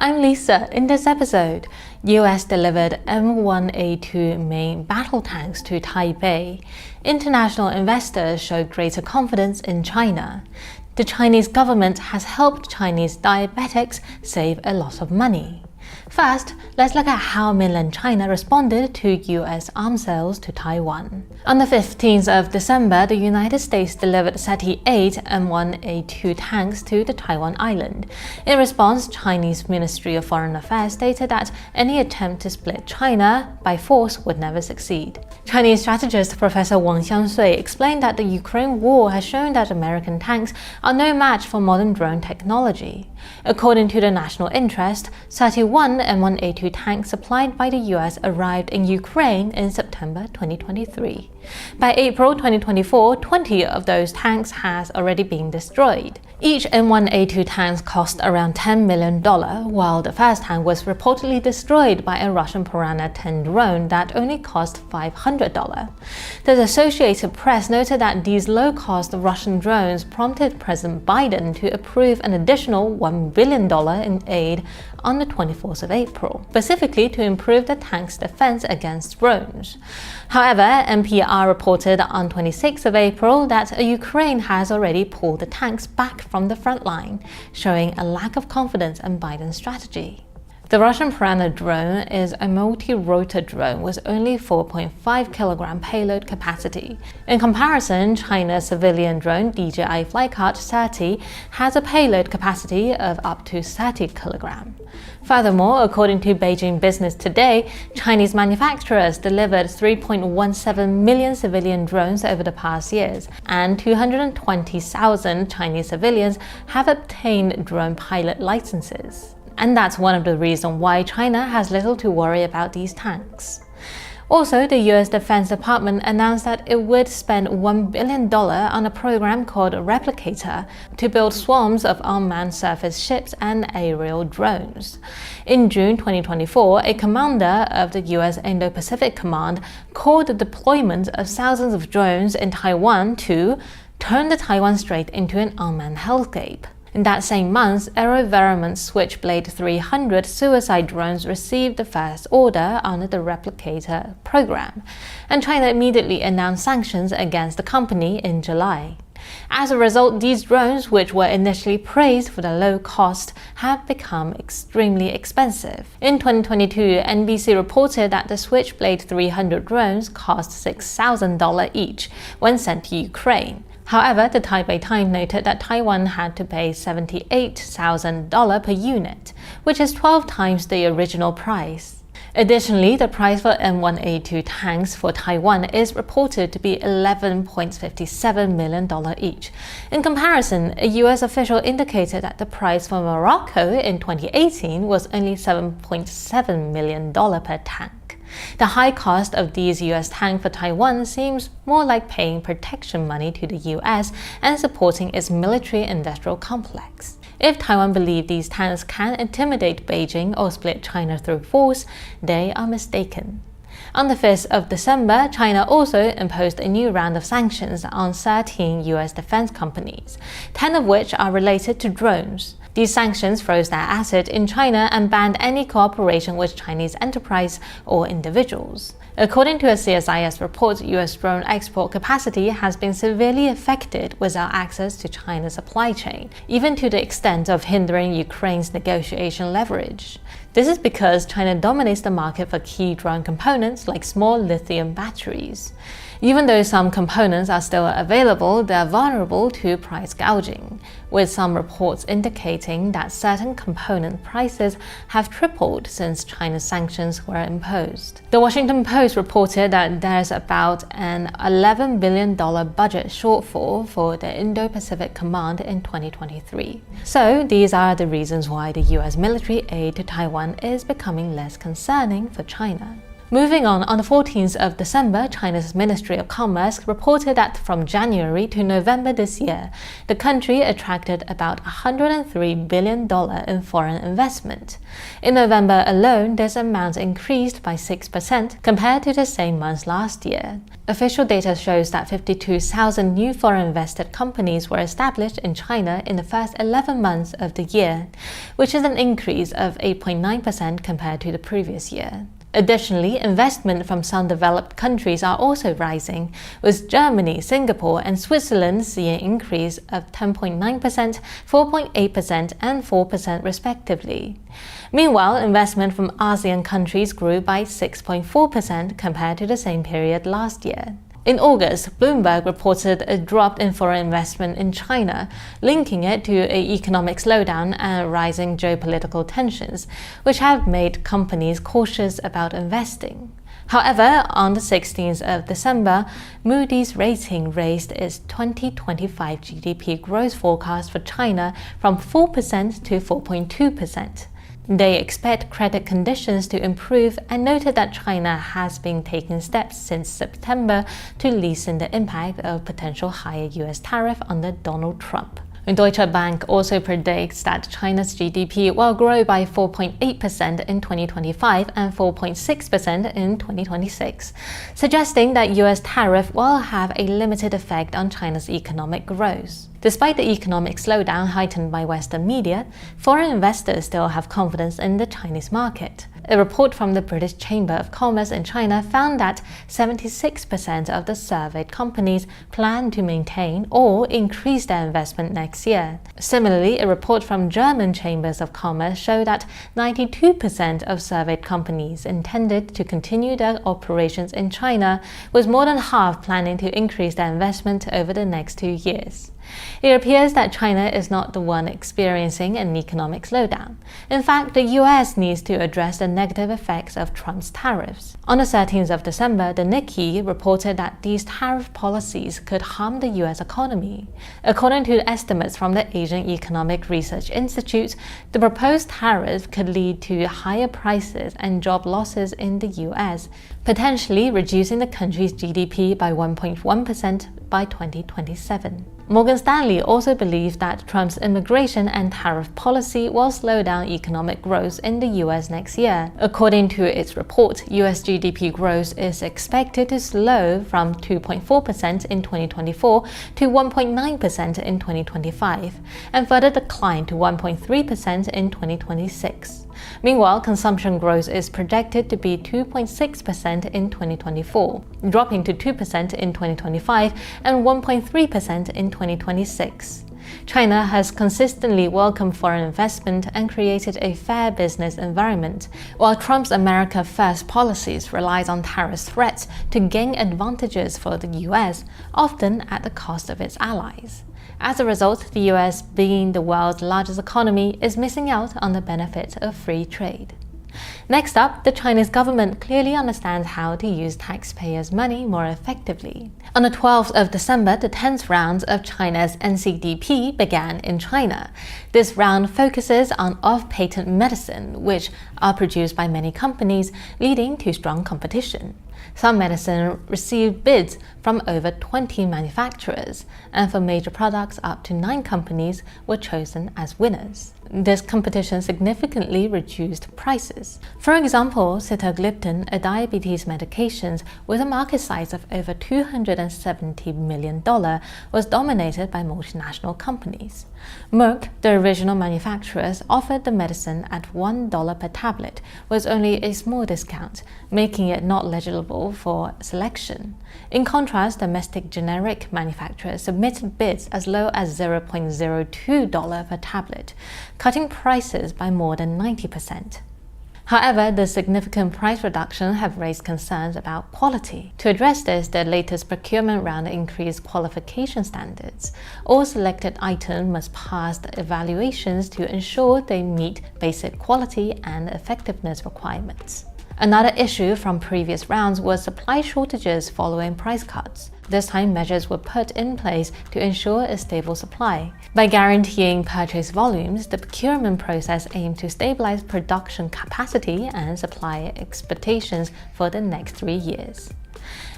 I'm Lisa. In this episode, US delivered M1A2 main battle tanks to Taipei. International investors showed greater confidence in China. The Chinese government has helped Chinese diabetics save a lot of money. First, let's look at how mainland China responded to US arms sales to Taiwan. On the 15th of December, the United States delivered 38 M1A2 tanks to the Taiwan island. In response, Chinese Ministry of Foreign Affairs stated that any attempt to split China by force would never succeed. Chinese strategist Professor Wang Xiangsui explained that the Ukraine war has shown that American tanks are no match for modern drone technology. According to the National Interest, 31 M1A2 tanks supplied by the US arrived in Ukraine in September 2023. By April 2024, 20 of those tanks has already been destroyed. Each M1A2 tank cost around $10 million, while the first tank was reportedly destroyed by a Russian Piranha 10 drone that only cost $500. The Associated Press noted that these low-cost Russian drones prompted President Biden to approve an additional $1 billion in aid on the 24th of April, specifically to improve the tank's defense against drones. However, NPR reported on 26th of April that Ukraine has already pulled the tanks back from the front line, showing a lack of confidence in Biden's strategy. The Russian Piranha drone is a multi-rotor drone with only 4.5 kilogram payload capacity. In comparison, China's civilian drone DJI Flycart 30 has a payload capacity of up to 30 kilogram. Furthermore, according to Beijing Business Today, Chinese manufacturers delivered 3.17 million civilian drones over the past years, and 220,000 Chinese civilians have obtained drone pilot licenses. And that's one of the reasons why China has little to worry about these tanks. Also, the US Defense Department announced that it would spend $1 billion on a program called Replicator to build swarms of unmanned surface ships and aerial drones. In June 2024, a commander of the US Indo-Pacific Command called the deployment of thousands of drones in Taiwan to turn the Taiwan Strait into an unmanned hellscape. In that same month, AeroVironment's Switchblade 300 suicide drones received the first order under the Replicator program, and China immediately announced sanctions against the company in July. As a result, these drones, which were initially praised for their low cost, have become extremely expensive. In 2022, NBC reported that the Switchblade 300 drones cost $6,000 each when sent to Ukraine. However, the Taipei Times noted that Taiwan had to pay $78,000 per unit, which is 12 times the original price. Additionally, the price for M1A2 tanks for Taiwan is reported to be $11.57 million each. In comparison, a US official indicated that the price for Morocco in 2018 was only $7.7 million per tank. The high cost of these US tanks for Taiwan seems more like paying protection money to the US and supporting its military-industrial complex. If Taiwan believes these tanks can intimidate Beijing or split China through force, they are mistaken. On the 5th of December, China also imposed a new round of sanctions on 13 US defense companies, 10 of which are related to drones. These sanctions froze their assets in China and banned any cooperation with Chinese enterprise or individuals. According to a CSIS report, US drone export capacity has been severely affected without access to China's supply chain, even to the extent of hindering Ukraine's negotiation leverage. This is because China dominates the market for key drone components like small lithium batteries. Even though some components are still available, they are vulnerable to price gouging, with some reports indicating that certain component prices have tripled since China's sanctions were imposed. The Washington Post reported that there's about an $11 billion budget shortfall for the Indo-Pacific Command in 2023. So these are the reasons why the US military aid to Taiwan is becoming less concerning for China. Moving on the 14th of December, China's Ministry of Commerce reported that from January to November this year, the country attracted about $103 billion in foreign investment. In November alone, this amount increased by 6% compared to the same month last year. Official data shows that 52,000 new foreign invested companies were established in China in the first 11 months of the year, which is an increase of 8.9% compared to the previous year. Additionally, investment from some developed countries are also rising, with Germany, Singapore, and Switzerland seeing an increase of 10.9%, 4.8%, and 4% respectively. Meanwhile, investment from ASEAN countries grew by 6.4% compared to the same period last year. In August, Bloomberg reported a drop in foreign investment in China, linking it to an economic slowdown and rising geopolitical tensions, which have made companies cautious about investing. However, on the 16th of December, Moody's rating raised its 2025 GDP growth forecast for China from 4% to 4.2%. They expect credit conditions to improve and noted that China has been taking steps since September to lessen the impact of potential higher US tariff under Donald Trump. Deutsche Bank also predicts that China's GDP will grow by 4.8% in 2025 and 4.6% in 2026, suggesting that US tariff will have a limited effect on China's economic growth. Despite the economic slowdown heightened by Western media, foreign investors still have confidence in the Chinese market. A report from the British Chamber of Commerce in China found that 76% of the surveyed companies plan to maintain or increase their investment next year. Similarly, a report from German Chambers of Commerce showed that 92% of surveyed companies intended to continue their operations in China, with more than half planning to increase their investment over the next 2 years. It appears that China is not the one experiencing an economic slowdown. In fact, the US needs to address the negative effects of Trump's tariffs. On the 13th of December, the Nikkei reported that these tariff policies could harm the US economy. According to estimates from the Asian Economic Research Institute, the proposed tariff could lead to higher prices and job losses in the US, potentially reducing the country's GDP by 1.1% by 2027. Morgan Stanley also believes that Trump's immigration and tariff policy will slow down economic growth in the US next year. According to its report, US GDP growth is expected to slow from 2.4% in 2024 to 1.9% in 2025, and further decline to 1.3% in 2026. Meanwhile, consumption growth is projected to be 2.6% in 2024, dropping to 2% in 2025 and 1.3% in 2026. China has consistently welcomed foreign investment and created a fair business environment, while Trump's America First policies relies on tariff threats to gain advantages for the US, often at the cost of its allies. As a result, the US, being the world's largest economy, is missing out on the benefits of free trade. Next up, the Chinese government clearly understands how to use taxpayers' money more effectively. On the 12th of December, the 10th round of China's NCDP began in China. This round focuses on off-patent medicine, which are produced by many companies, leading to strong competition. Some medicine received bids from over 20 manufacturers, and for major products, up to 9 companies were chosen as winners. This competition significantly reduced prices. For example, sitagliptin, a diabetes medication with a market size of over $270 million, was dominated by multinational companies. Merck, the original manufacturers, offered the medicine at $1 per tablet, with only a small discount, making it not eligible for selection. In contrast, domestic generic manufacturers submitted bids as low as $0.02 per tablet, cutting prices by more than 90%. However, the significant price reduction have raised concerns about quality. To address this, the latest procurement round increased qualification standards. All selected items must pass the evaluations to ensure they meet basic quality and effectiveness requirements. Another issue from previous rounds was supply shortages following price cuts. This time, measures were put in place to ensure a stable supply. By guaranteeing purchase volumes, the procurement process aimed to stabilize production capacity and supply expectations for the next 3 years.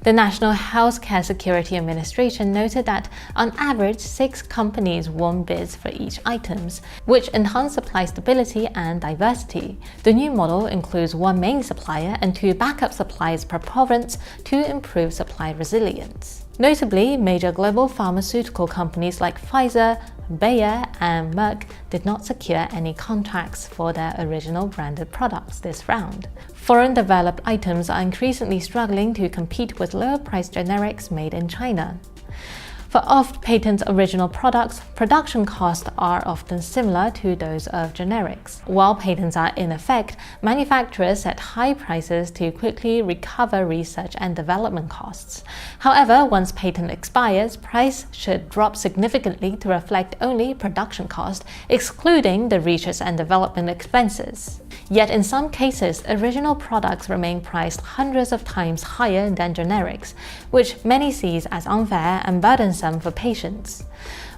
The National Healthcare Security Administration noted that, on average, 6 companies won bids for each item, which enhanced supply stability and diversity. The new model includes 1 main supplier and 2 backup suppliers per province to improve supply resilience. Notably, major global pharmaceutical companies like Pfizer, Bayer, and Merck did not secure any contracts for their original branded products this round. Foreign developed items are increasingly struggling to compete with lower-priced generics made in China. For off-patent original products, production costs are often similar to those of generics. While patents are in effect, manufacturers set high prices to quickly recover research and development costs. However, once patent expires, price should drop significantly to reflect only production cost, excluding the research and development expenses. Yet in some cases, original products remain priced hundreds of times higher than generics, which many see as unfair and burdensome for patients.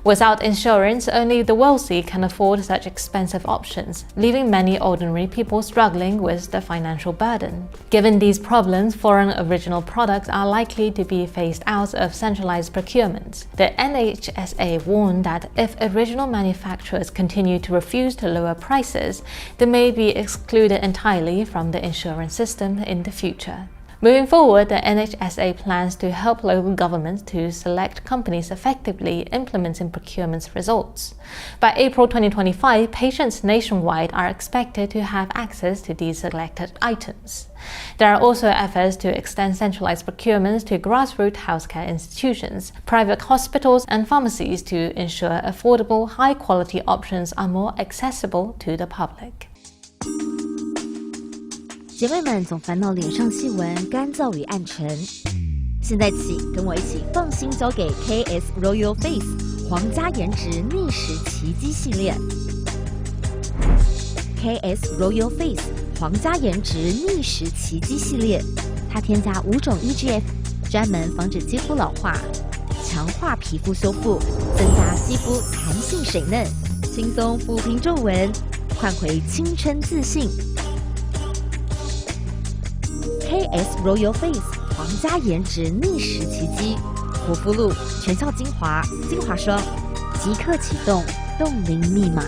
Without insurance, only the wealthy can afford such expensive options, leaving many ordinary people struggling with the financial burden. Given these problems, foreign original products are likely to be phased out of centralized procurement. The NHSA warned that if original manufacturers continue to refuse to lower prices, they may be excluded entirely from the insurance system in the future. Moving forward, the NHSA plans to help local governments to select companies effectively implementing procurement's results. By April 2025, patients nationwide are expected to have access to these selected items. There are also efforts to extend centralized procurements to grassroots healthcare institutions, private hospitals, and pharmacies to ensure affordable, high-quality options are more accessible to the public. 姐妹们总烦恼脸上细纹、干燥与暗沉，现在起跟我一起放心交给 KS Royal Face 皇家颜值逆时奇迹系列。KS Royal Face 皇家颜值逆时奇迹系列，它添加5种 EGF， 专门防止肌肤老化，强化皮肤修复，增加肌肤弹性水嫩，轻松抚平皱纹，换回青春自信。KS Royal Face 皇家颜值逆时奇迹，护肤露、全效精华、精华霜，即刻启动冻龄密码。